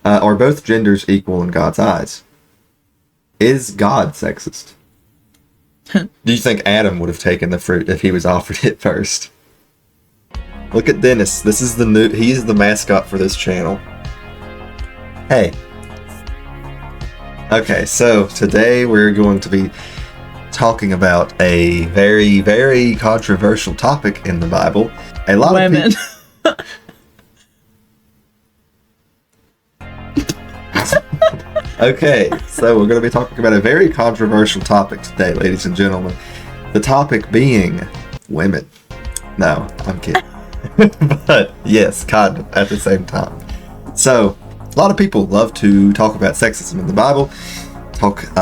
Are both genders equal in God's eyes? Is God sexist? Do you think Adam would have taken the fruit if he was offered it first? Look at Dennis. This is he is the mascot for this channel. Hey. Okay, so today we're going to be talking about a very, very controversial topic in the Bible. A lot Women. of people... Okay, so we're going to be talking about a very controversial topic today, ladies and gentlemen. The topic being women. No, I'm kidding. But yes, kind of at the same time. So, a lot of people love to talk about sexism in the Bible, talk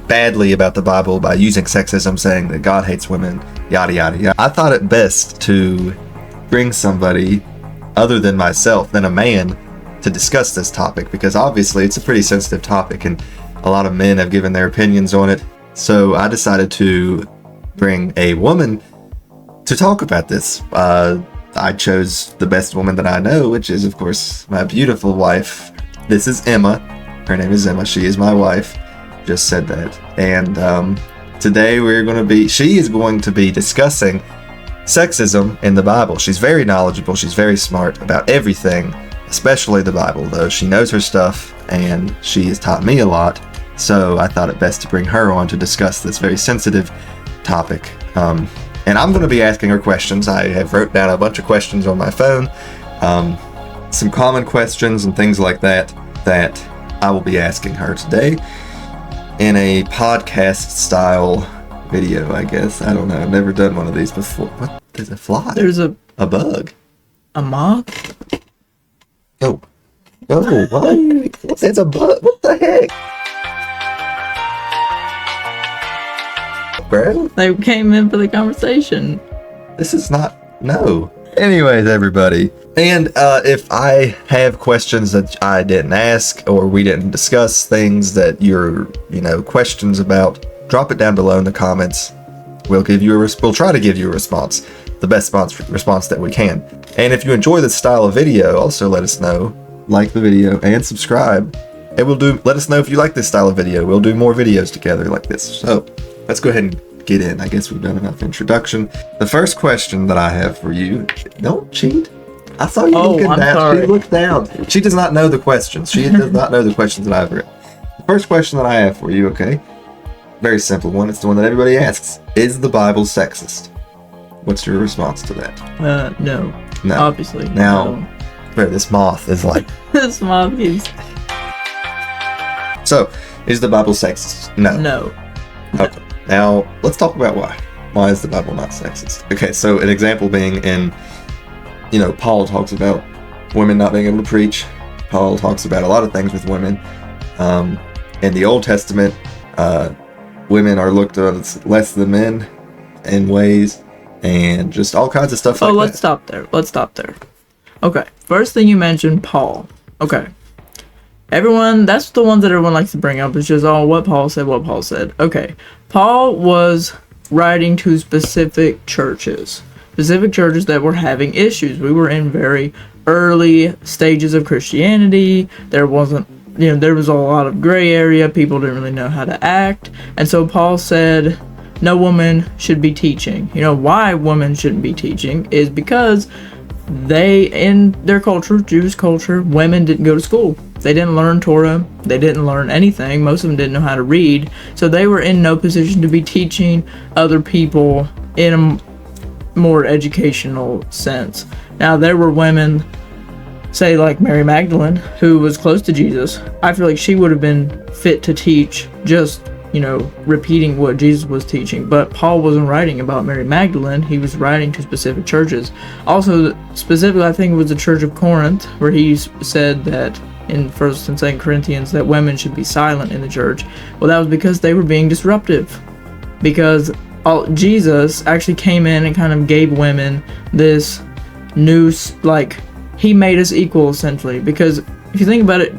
badly about the Bible by using sexism, saying that God hates women, yada yada yada. I thought it best to bring somebody other than myself, than a man, to discuss this topic, because obviously it's a pretty sensitive topic and a lot of men have given their opinions on it. So I decided to bring a woman to talk about this. I chose the best woman that I know, which is, of course, my beautiful wife. This is Emma. Her name is Emma. She is my wife. Just said that. And today she is going to be discussing sexism in the Bible. She's very knowledgeable. She's very smart about everything, especially the Bible, though. She knows her stuff, and she has taught me a lot. So I thought it best to bring her on to discuss this very sensitive topic. And I'm going to be asking her questions. I have wrote down a bunch of questions on my phone, some common questions and things like that I will be asking her today in a podcast style video, I guess. I don't know. I've never done one of these before. What? There's a fly. There's a bug. A moth? Oh, why? It's a bug. What the heck? Bro? They came in for the conversation. This is not... No. Anyways, everybody. And if I have questions that I didn't ask, or we didn't discuss things that you're, questions about, drop it down below in the comments. We'll try to give you a response. The best response that we can. And if you enjoy this style of video, also let us know. Like the video and subscribe. And let us know if you like this style of video. We'll do more videos together like this. So let's go ahead and get in. I guess we've done enough introduction. The first question that I have for you, don't cheat. I saw you looking down. Sorry. She looked down. She does not know the questions. She does not know the questions that I've written. The first question that I have for you, okay? Very simple one. It's the one that everybody asks. Is the Bible sexist? What's your response to that? No. No. Obviously. Now, no. Bro, this moth is like... This moth keeps... So, is the Bible sexist? No. No. Okay. Now, let's talk about why. Why is the Bible not sexist? Okay, so an example being in, Paul talks about women not being able to preach. Paul talks about a lot of things with women. In the Old Testament, women are looked at as less than men in ways, and just all kinds of stuff like that. Let's stop there. Okay, first thing you mentioned, Paul. Okay. That's the ones that everyone likes to bring up. It's just, what Paul said. Okay. Paul was writing to specific churches that were having issues. We were in very early stages of Christianity. There was a lot of gray area. People didn't really know how to act. And so Paul said, no woman should be teaching. Why women shouldn't be teaching is because in their culture, Jewish culture, women didn't go to school. They didn't learn Torah. They didn't learn anything. Most of them didn't know how to read. So they were in no position to be teaching other people in a more educational sense. Now, there were women, say like Mary Magdalene, who was close to Jesus. I feel like she would have been fit to teach, just repeating what Jesus was teaching. But Paul wasn't writing about Mary Magdalene. He was writing to specific churches. Also, specifically, I think it was the Church of Corinth, where he said that in 1st and 2nd Corinthians that women should be silent in the church. Well, that was because they were being disruptive. Because Jesus actually came in and kind of gave women this new, he made us equal, essentially. Because if you think about it,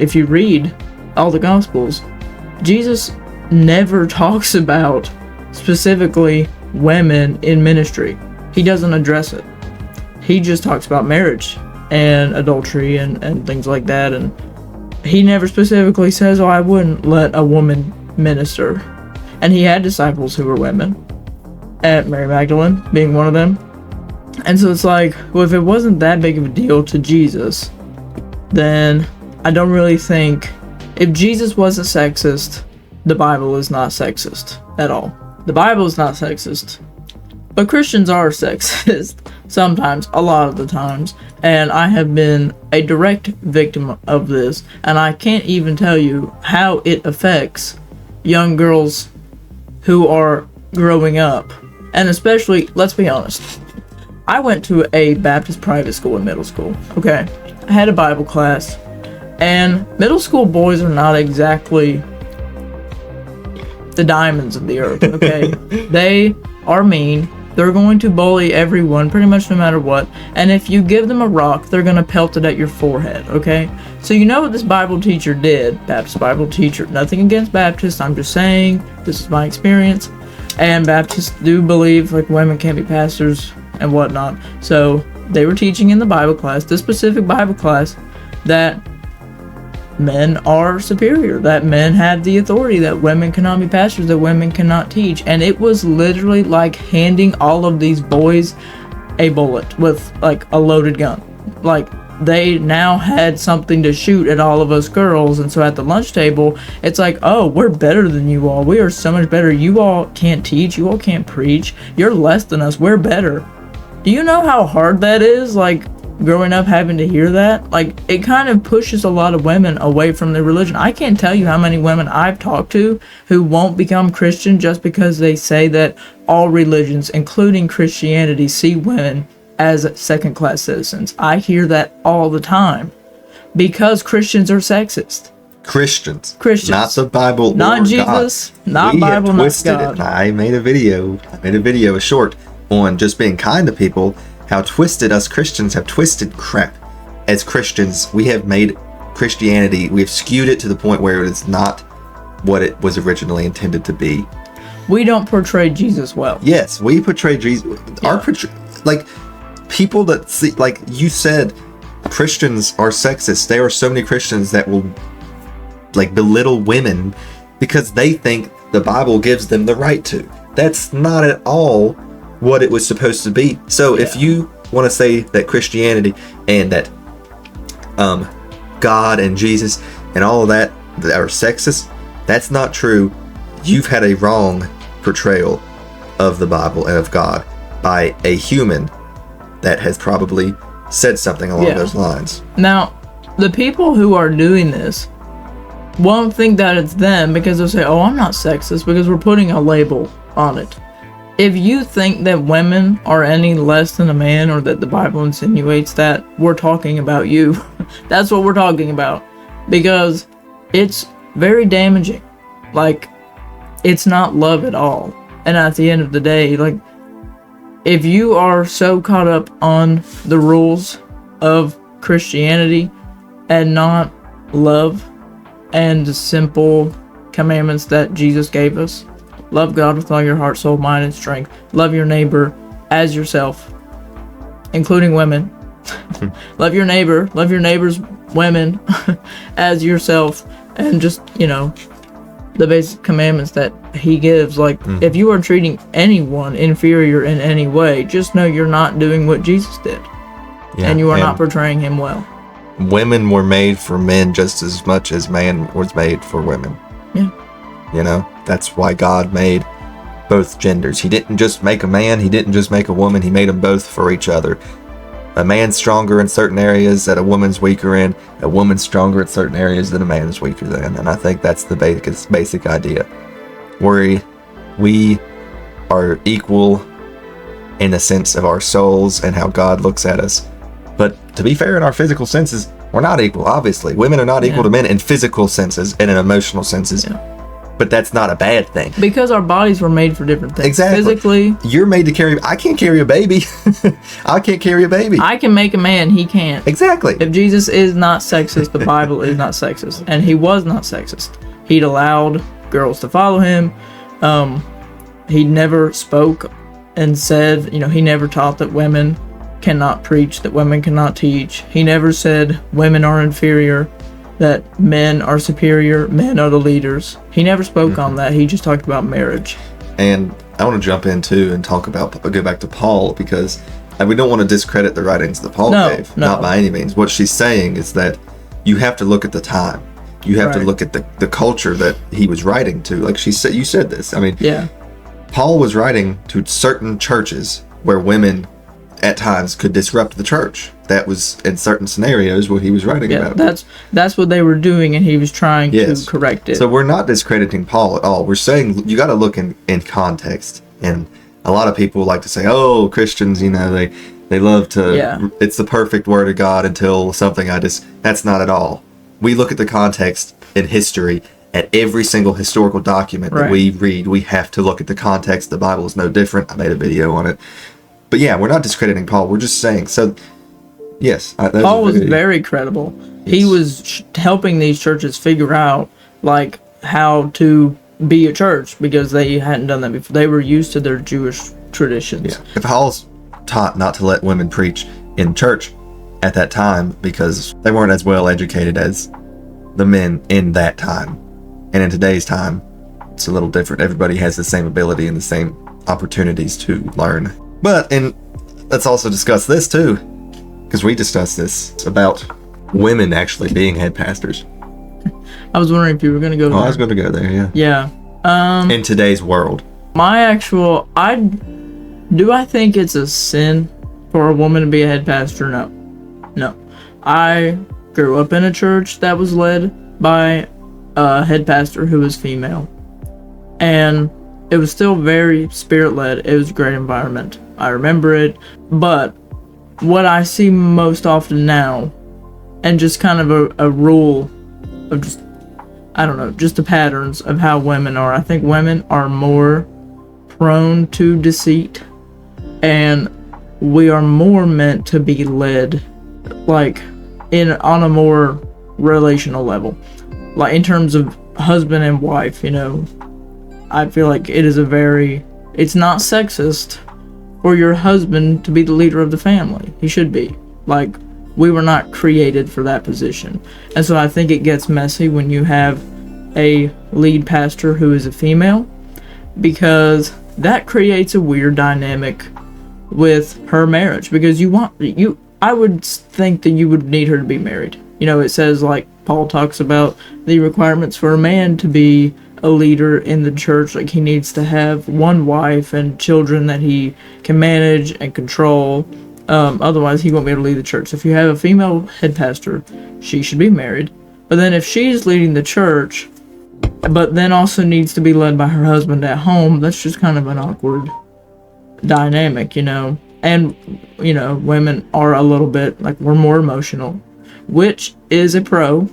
if you read all the Gospels, Jesus never talks about specifically women in ministry. He doesn't address it. He just talks about marriage. and adultery and things like that. And he never specifically says, oh, I wouldn't let a woman minister. And he had disciples who were women, and Mary Magdalene being one of them. And so it's like, well, if it wasn't that big of a deal to Jesus, then I don't really think, if Jesus wasn't sexist, the Bible is not sexist at all. The Bible is not sexist. But Christians are sexist sometimes, a lot of the times, and I have been a direct victim of this, and I can't even tell you how it affects young girls who are growing up. And especially, let's be honest, I went to a Baptist private school in middle school, okay? I had a Bible class, and middle school boys are not exactly the diamonds of the earth, okay? They are mean. They're going to bully everyone pretty much no matter what. And if you give them a rock, they're going to pelt it at your forehead, okay? So you know what this Bible teacher did, Baptist Bible teacher. Nothing against Baptists. I'm just saying this is my experience. And Baptists do believe like women can't be pastors and whatnot. So they were teaching in the Bible class, this specific Bible class, that men are superior, that men have the authority, that women cannot be pastors, that women cannot teach. And it was literally like handing all of these boys a bullet with like a loaded gun. Like they now had something to shoot at all of us girls. And so at the lunch table, it's like, oh, we're better than you all. We are so much better. You all can't teach. You all can't preach. You're less than us. We're better. Do you know how hard that is? Like, growing up having to hear that, like, it kind of pushes a lot of women away from their religion. I can't tell you how many women I've talked to who won't become Christian just because they say that all religions, including Christianity, see women as second-class citizens. I hear that all the time because Christians are sexist. Christians, not the Bible, not Jesus, God. Not we Bible, have twisted not God. It. I made a video, a short on just being kind to people. How twisted us Christians have twisted crap. As Christians, we have made Christianity, we have skewed it to the point where it is not what it was originally intended to be. We don't portray Jesus well. Yes, we portray Jesus. Yeah. Like, people that see, like you said, Christians are sexist. There are so many Christians that will, like, belittle women because they think the Bible gives them the right to. That's not at all what it was supposed to be. So if you want to say that Christianity and that God and Jesus and all of that are sexist, that's not true. You've had a wrong portrayal of the Bible and of God by a human that has probably said something along those lines. Now, the people who are doing this won't think that it's them because they'll say, oh, I'm not sexist, because we're putting a label on it. If you think that women are any less than a man, or that the Bible insinuates that, we're talking about you. That's what we're talking about. Because it's very damaging. Like, it's not love at all. And at the end of the day, like, if you are so caught up on the rules of Christianity and not love and the simple commandments that Jesus gave us, love God with all your heart, soul, mind, and strength. Love your neighbor as yourself, including women. Love your neighbor. Love your neighbor's women as yourself. And just, you know, the basic commandments that he gives. Like, if you are treating anyone inferior in any way, just know you're not doing what Jesus did. And you are not portraying him well. Women were made for men just as much as man was made for women. Yeah. You know, that's why God made both genders. He didn't just make a man, he didn't just make a woman, he made them both for each other. A man's stronger in certain areas that a woman's weaker in, a woman's stronger in certain areas that a man is weaker than. And I think that's the basic idea. We are equal in the sense of our souls and how God looks at us. But to be fair, in our physical senses, we're not equal, obviously. Women are not equal to men in physical senses and in emotional senses. Yeah. But that's not a bad thing. Because our bodies were made for different things. Exactly. Physically. You're made to carry... I can't carry a baby. I can't carry a baby. I can make a man. He can't. Exactly. If Jesus is not sexist, the Bible is not sexist. And he was not sexist. He'd allowed girls to follow him. He never spoke and said... You know, he never taught that women cannot preach, that women cannot teach. He never said women are inferior, that men are superior, men are the leaders. He never spoke on that. He just talked about marriage. And I want to jump in too and go back to Paul, because we don't want to discredit the writings that Paul gave. No. Not by any means. What she's saying is that you have to look at the time. You have to look at the culture that he was writing to. Like you said this. I mean, Paul was writing to certain churches where women at times could disrupt the church. That was in certain scenarios what he was writing about. That's what they were doing, and he was trying to correct it. So we're not discrediting Paul at all. We're saying you got to look in context. And a lot of people like to say, "Oh, Christians, they love to. It's the perfect word of God until something." That's not at all. We look at the context in history. At every single historical document that we read, we have to look at the context. The Bible is no different. I made a video on it. But yeah, we're not discrediting Paul. We're just saying. So, yes. Paul was very credible. Yes. He was helping these churches figure out, like, how to be a church, because they hadn't done that before. They were used to their Jewish traditions. Yeah. If Paul's taught not to let women preach in church at that time because they weren't as well educated as the men in that time. And in today's time, it's a little different. Everybody has the same ability and the same opportunities to learn. And let's also discuss this too, because we discussed this about women actually being head pastors. I was wondering if you were going to go there. I was going to go there, yeah. Yeah. In today's world. I think it's a sin for a woman to be a head pastor? No. I grew up in a church that was led by a head pastor who was female. And it was still very spirit-led. It was a great environment. I remember it. But what I see most often now, and just kind of a rule of just the patterns of how women are. I think women are more prone to deceit, and we are more meant to be led, like, on a more relational level. Like, in terms of husband and wife, I feel like it's not sexist for your husband to be the leader of the family. He should be. Like, we were not created for that position. And so I think it gets messy when you have a lead pastor who is a female, because that creates a weird dynamic with her marriage, because I would think that you would need her to be married. It says, like, Paul talks about the requirements for a man to be a leader in the church. Like, he needs to have one wife and children that he can manage and control. Otherwise, he won't be able to lead the church. So if you have a female head pastor, she should be married. But then if she's leading the church, but then also needs to be led by her husband at home, that's just kind of an awkward dynamic, And, women are a little bit, like, we're more emotional, which is a pro.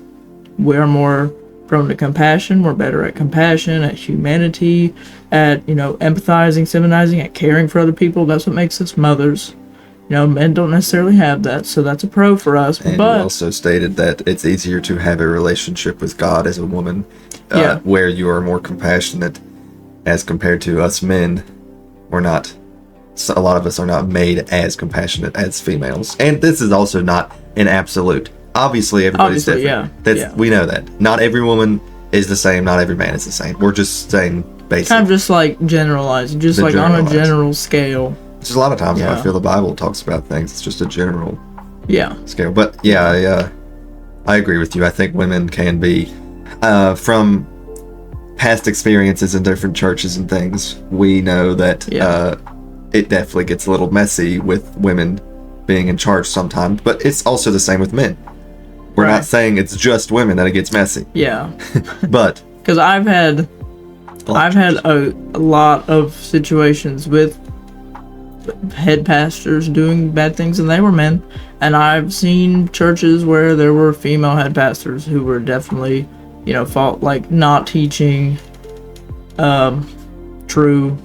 We're more prone to compassion. We're better at compassion, at humanity, at, empathizing, sympathizing, at caring for other people. That's what makes us mothers. Men don't necessarily have that, so that's a pro for us. And but you also stated that it's easier to have a relationship with God as a woman, where you are more compassionate as compared to us men. A lot of us are not made as compassionate as females. And this is also not an absolute. Obviously, everybody's different. We know that. Not every woman is the same. Not every man is the same. We're just saying basic. Kind of just like generalizing, just like on a general scale. Just a lot of times when I feel the Bible talks about things, it's just a general scale. But I agree with you. I think women can be, from past experiences in different churches and things, we know that it definitely gets a little messy with women being in charge sometimes. But it's also the same with men. We're not saying it's just women that it gets messy. Yeah. But because I've had a lot of situations with head pastors doing bad things, and they were men. And I've seen churches where there were female head pastors who were definitely, fault, like, not teaching true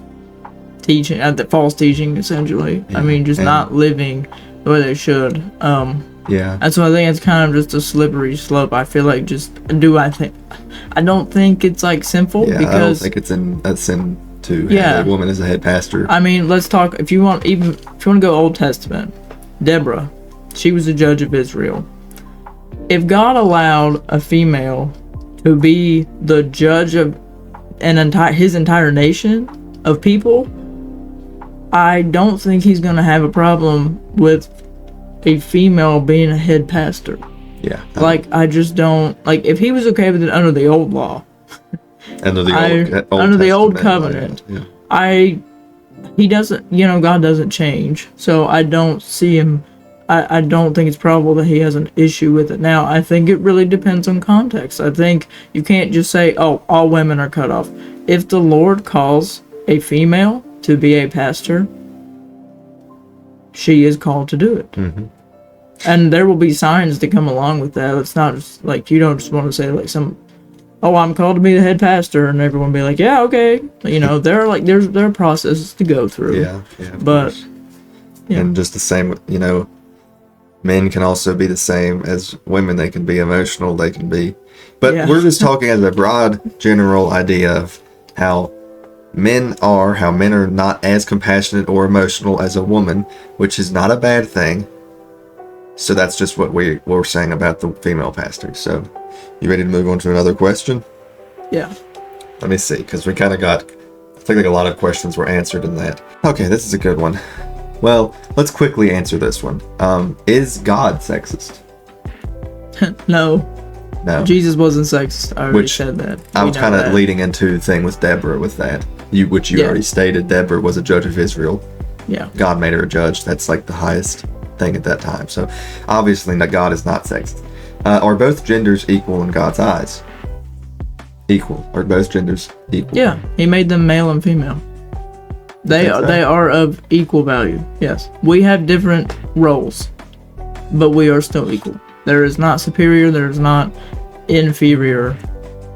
teaching, false teaching, essentially. I mean, just not living the way they should. And so I think it's kind of just a slippery slope. I feel like I don't think it's, like, sinful, because I don't think it's a sin to have a woman as a head pastor. I mean, let's talk, if you want to go Old Testament, Deborah, she was a judge of Israel. If God allowed a female to be the judge of his entire nation of people, I don't think he's going to have a problem with a female being a head pastor. Yeah. Like, I just don't, like, if he was okay with it under the old law, under the old covenant, he doesn't, God doesn't change. So I don't see him, I don't think it's probable that he has an issue with it. Now, I think it really depends on context. I think you can't just say, oh, all women are cut off. If the Lord calls a female to be a pastor, she is called to do it. Mm-hmm. And there will be signs to come along with that. It's not just like, you don't just want to say like I'm called to be the head pastor, and everyone be like, yeah, okay. There are processes to go through. Yeah, but and just the same, men can also be the same as women. They can be emotional. They can be, but we're just talking as a broad, general idea of how men are not as compassionate or emotional as a woman, which is not a bad thing. So that's just what we're saying about the female pastors. So, you ready to move on to another question? Yeah. Let me see, because we kind of I think like a lot of questions were answered in that. Okay, this is a good one. Well, let's quickly answer this one. Is God sexist? No. Jesus wasn't sexist. I already Which said that. I was kind of leading into the thing with Deborah with that. Which you already stated. Deborah was a judge of Israel. Yeah. God made her a judge. That's like the highest thing at that time. So obviously God is not sexist. Are both genders equal in God's eyes? Equal. Are both genders equal? Yeah. He made them male and female. They are of equal value. Yes. We have different roles, but we are still equal. There is not superior. There is not inferior.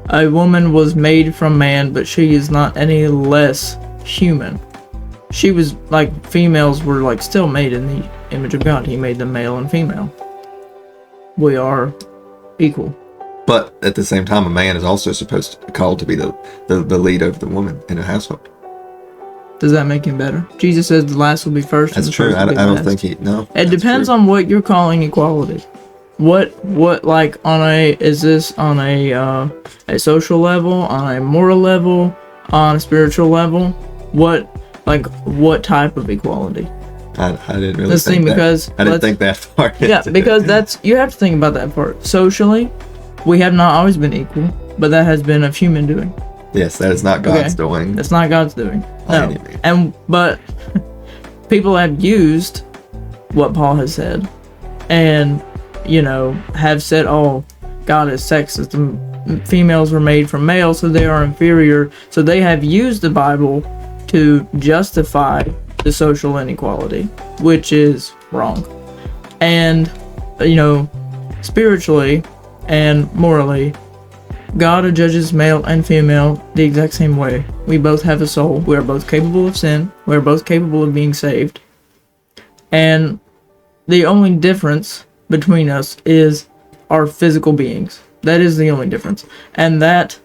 A woman was made from man, but she is not any less human. She was like, females were like still made in the image of God. He made them male and female. We are equal. But at the same time, a man is also called to be the lead of the woman in a household. Does that make him better? Jesus says the last will be first. That's true. I don't think no. It depends on what you're calling equality. What like is this on a social level, on a moral level, on a spiritual level? What type of equality? I didn't really think that. I didn't think that far. Yeah, because you have to think about that part. Socially, we have not always been equal, but that has been of human doing. Yes, that is not God's doing. That's not God's doing. No. But people have used what Paul has said, and have said, "Oh, God is sexist. Females were made from males, so they are inferior." So they have used the Bible to justify the social inequality, which is wrong. And spiritually and morally, God judges male and female the exact same way. We both have a soul. We are both capable of sin. We are both capable of being saved. And the only difference between us is our physical beings. That is the only difference. And that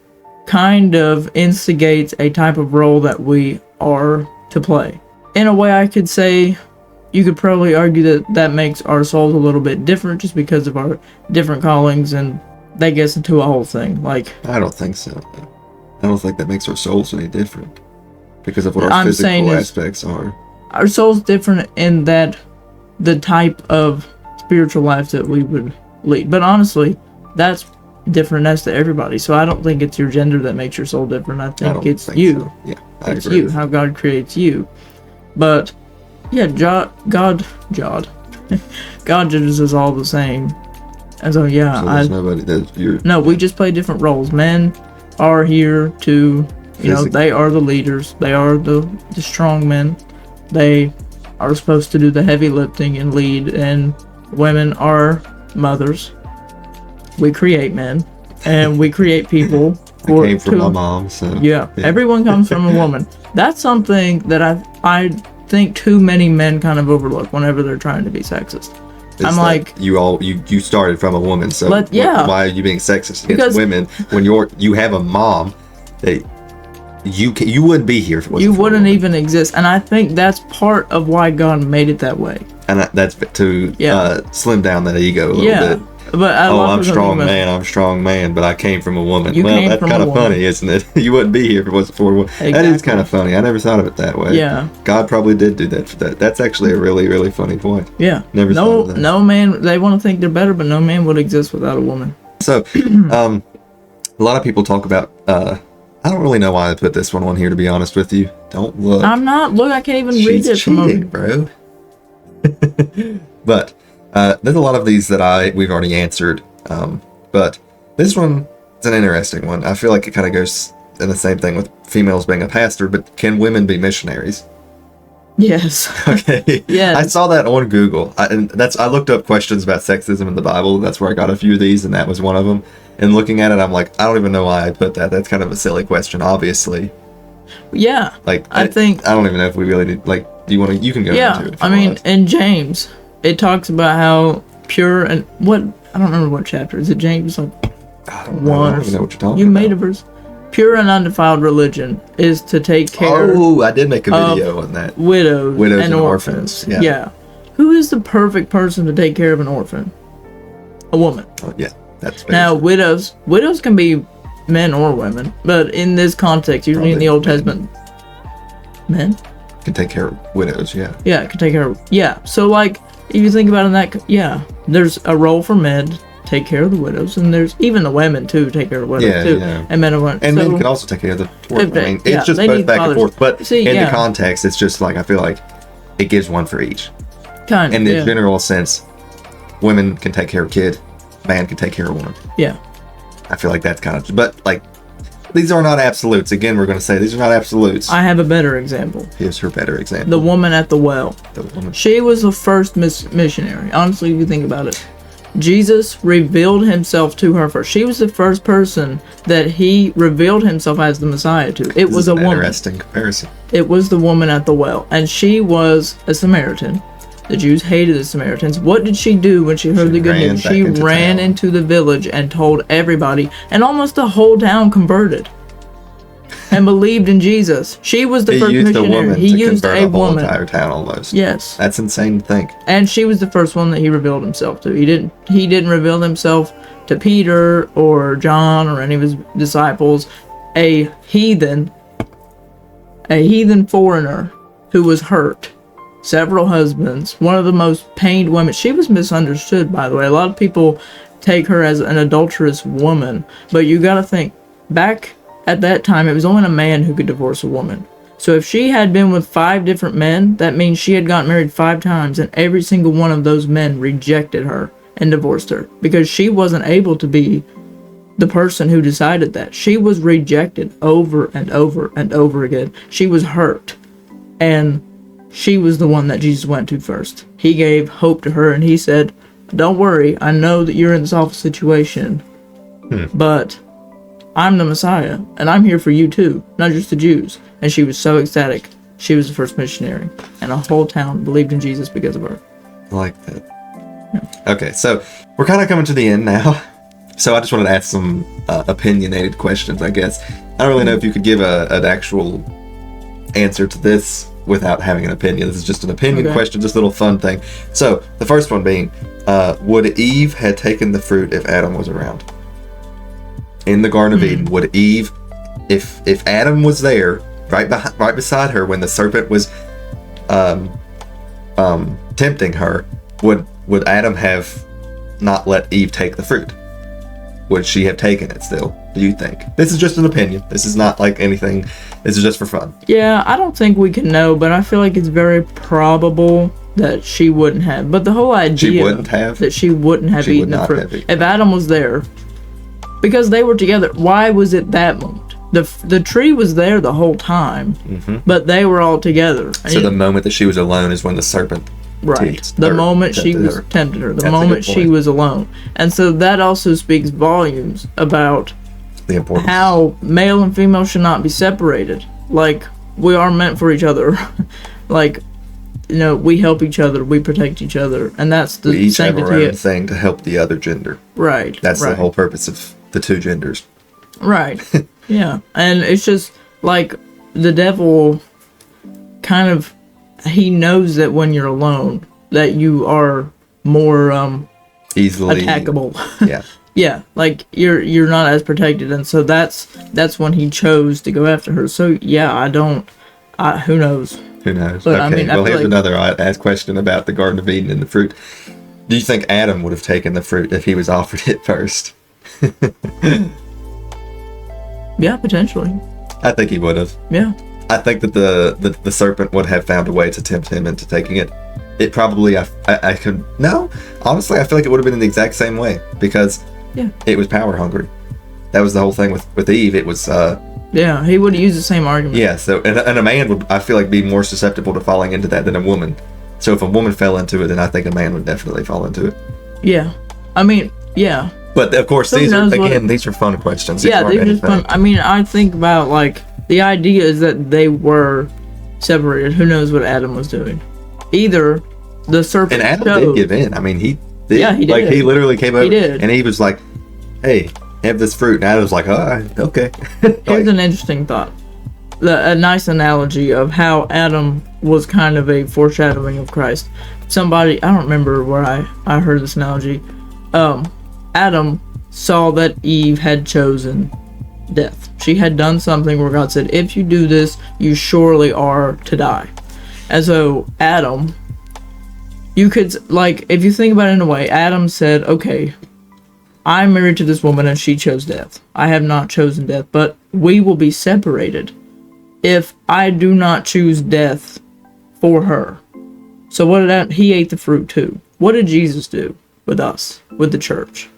kind of instigates a type of role that we are to play. In a way, I could say, you could probably argue that makes our souls a little bit different just because of our different callings, and that gets into a whole thing. Like, I don't think so. I don't think that makes our souls any different because of what our physical aspects are. Our soul's different in that the type of spiritual life that we would lead. But honestly, that's different as to everybody. So I don't think it's your gender that makes your soul different. I think it's you. So. Yeah, it's you, how God creates you. But yeah, God judges us all the same. And so yeah, so there's nobody that you're. No, we just play different roles. Men are here to, they are the leaders. They are the strong men. They are supposed to do the heavy lifting and lead. And women are mothers. We create men, and we create people. I came from my mom, so yeah, everyone comes from a woman. That's something that I think too many men kind of overlook whenever they're trying to be sexist. I'm like, you started from a woman, so why are you being sexist against women when you have a mom that you wouldn't be here if it wasn't you wouldn't even exist. And I think that's part of why God made it that way. And that's to slim down that ego a little bit. But I'm strong man, but I came from a woman. Well, that's kind of funny, isn't it? You wouldn't be here if it wasn't for a woman. Exactly. That is kind of funny. I never thought of it that way. Yeah. God probably did do that for that. That's actually a really, really funny point. Yeah. Never thought of that. No man, they want to think they're better, but no man would exist without a woman. So, a lot of people talk about, I don't really know why I put this one on here, to be honest with you. Don't look. I'm not. Look, I can't even read it. She's cheating, bro. But there's a lot of these that we've already answered. But this one is an interesting one. I feel like it kind of goes in the same thing with females being a pastor, but can women be missionaries? Yes. Okay. Yes. I saw that on Google. I looked up questions about sexism in the Bible. That's where I got a few of these, and that was one of them. And looking at it, I'm like, I don't even know why I put that. That's kind of a silly question, obviously. Yeah. Like, I think I don't even know if we really need, like, you can go into it. I mean, in James, it talks about how pure and I don't remember what chapter. Is it James? Like, I don't know what you're talking about. You made a verse. Pure and undefiled religion is to take care. Oh, I did make a video on that. Widows and orphans. Yeah. Who is the perfect person to take care of an orphan? A woman. Oh, yeah, that's fair. Now, widows can be men or women, but in this context, usually in the Old Testament, men can take care of widows. Yeah. Yeah, can take care of. Yeah. So, like, if you think about it, there's a role for men to take care of the widows, and there's even the women too take care of widows too, and men and women. And men can also take care of the orphan. I mean, it's just both back and forth. But in the context, it's just like I feel like it gives one for each. Kind of. In the general sense, women can take care of kid, man can take care of woman. Yeah. I feel like that's kind of, but like, these are not absolutes. Again, we're going to say these are not absolutes. I have a better example. Here's her better example. The woman at the well. The woman. She was the first missionary. Honestly, if you think about it. Jesus revealed himself to her first. She was the first person that he revealed himself as the Messiah to. It was a woman. Interesting comparison. It was the woman at the well. And she was a Samaritan. The Jews hated the Samaritans. What did she do when she heard the good news? She ran into the village and told everybody, and almost the whole town converted and believed in Jesus. She was the first missionary. He used a woman. Entire town almost. Yes. That's insane to think. And she was the first one that he revealed himself to. He didn't reveal himself to Peter or John or any of his disciples. A heathen foreigner who was hurt. Several husbands, one of the most pained women. She was misunderstood, by the way. A lot of people take her as an adulterous woman, but you gotta think, back at that time, it was only a man who could divorce a woman. So if she had been with 5 different men, that means she had gotten married 5 times, and every single one of those men rejected her and divorced her, because she wasn't able to be the person who decided that. She was rejected over and over and over again. She was hurt, and she was the one that Jesus went to first. He gave hope to her, and he said, don't worry, I know that you're in this awful situation, but I'm the Messiah, and I'm here for you too, not just the Jews. And she was so ecstatic. She was the first missionary, and a whole town believed in Jesus because of her. I like that. Yeah. Okay, so we're kind of coming to the end now. So I just wanted to ask some opinionated questions, I guess. I don't really know if you could give an actual answer to this without having an opinion. This is just an opinion question, just a little fun thing. So the first one being, would Eve have taken the fruit if Adam was around? In the Garden of Eden, would Eve, if Adam was there, right beside her when the serpent was tempting her, would Adam have not let Eve take the fruit? Would she have taken it still, do you think? This is just an opinion. This is not like anything. This is just for fun. Yeah, I don't think we can know, but I feel like it's very probable that she wouldn't have. But the whole idea that she wouldn't have eaten the fruit. If Adam was there, because they were together, why was it that moment? The tree was there the whole time, but they were all together. So the moment that she was alone is when the serpent the moment she was tempted her, the moment she was alone. And so that also speaks volumes about the importance, how male and female should not be separated. Like, we are meant for each other. Like, you know, we help each other, we protect each other, and that's the we each have our own thing to help the other gender. Right. That's the whole purpose of the two genders. Right. Yeah. And it's just like the devil kind of, he knows that when you're alone, that you are more Easily attackable. Yeah. Yeah, like you're not as protected, and so that's when he chose to go after her. So yeah, who knows? Who knows? But, Okay. I mean, I well, feel here's like- another asked question about the Garden of Eden and the fruit. Do you think Adam would have taken the fruit if he was offered it first? Yeah, potentially. I think he would have. Yeah. I think that the serpent would have found a way to tempt him into taking it. It probably, I could, no, honestly, I feel like it would have been in the exact same way because Yeah. it was power hungry. That was the whole thing with Eve. It was, Yeah, he would use the same argument. yeah, so, and a man would, I feel like, be more susceptible to falling into that than a woman. So if a woman fell into it, then I think a man would definitely fall into it. Yeah. I mean, yeah. But of course, Who these are, knows what- again, these are fun questions. These Yeah, aren't they're just fun. anything. I mean, I think about, like, the idea is that they were separated. Who knows what Adam was doing? Either the serpent And Adam chose, did give in. I mean, he did. Yeah, he Like, did. he literally came over did. and he was like, hey, have this fruit. And Adam was like, oh, okay. Here's Like, an interesting thought. A nice analogy of how Adam was kind of a foreshadowing of Christ. Somebody, I don't remember where I heard this analogy. Adam saw that Eve had chosen death. She had done something where God said, if you do this, you surely are to die. And so Adam, you could, like, if you think about it in a way, Adam said, okay, I'm married to this woman and she chose death. I have not chosen death, but we will be separated if I do not choose death for her. So what did he ate the fruit too? What did Jesus do with us, with the church?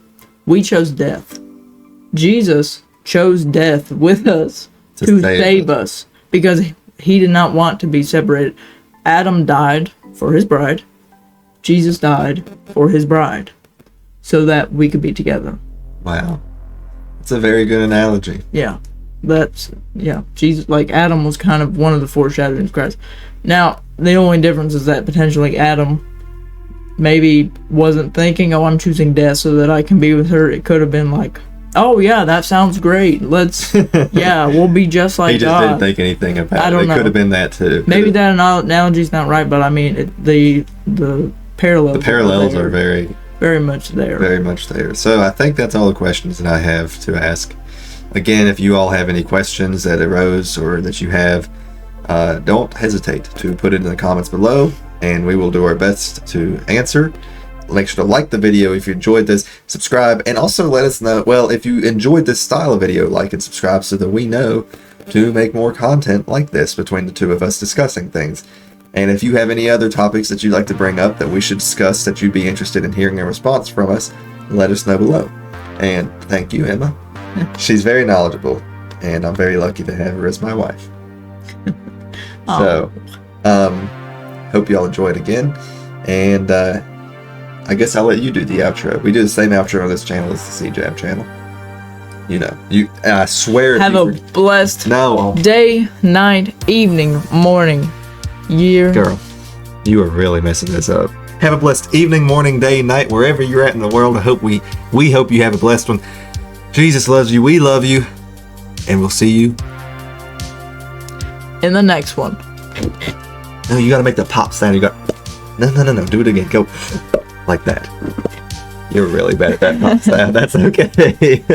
We chose death. Jesus chose death with us to save us because he did not want to be separated. Adam died for his bride. Jesus died for his bride so that we could be together. wow. It's a very good analogy. Yeah. Jesus, like Adam was kind of one of the foreshadowings of Christ. Now, the only difference is that potentially Adam maybe wasn't thinking, oh, I'm choosing death so that I can be with her. It could have been like, oh yeah, that sounds great. Let's, yeah, we'll be just like He just God. didn't think anything about I it. don't It know. could have been that too. Maybe that analogy's not right, but I mean, the parallels. The parallels there, are very, very much there. very much there. So I think that's all the questions that I have to ask. Again, if you all have any questions that arose or that you have, don't hesitate to put it in the comments below, and we will do our best to answer. Make sure to like the video if you enjoyed this, subscribe, and also let us know, well, if you enjoyed this style of video, like and subscribe so that we know to make more content like this between the two of us discussing things. And if you have any other topics that you'd like to bring up that we should discuss that you'd be interested in hearing a response from us, let us know below. And thank you, Emma. She's very knowledgeable, and I'm very lucky to have her as my wife. So, hope you all enjoyed again, and I guess I'll let you do the outro. We do the same outro on this channel as the CJAB channel. You know, I swear. Have a blessed day, night, evening, morning, year. Girl, you are really messing this up. Have a blessed evening, morning, day, night, wherever you're at in the world. I hope we hope you have a blessed one. Jesus loves you. We love you, and we'll see you in the next one. No, you gotta make the pop sound. You got no. Do it again. Go like that. You're really bad at that pop sound. That's okay.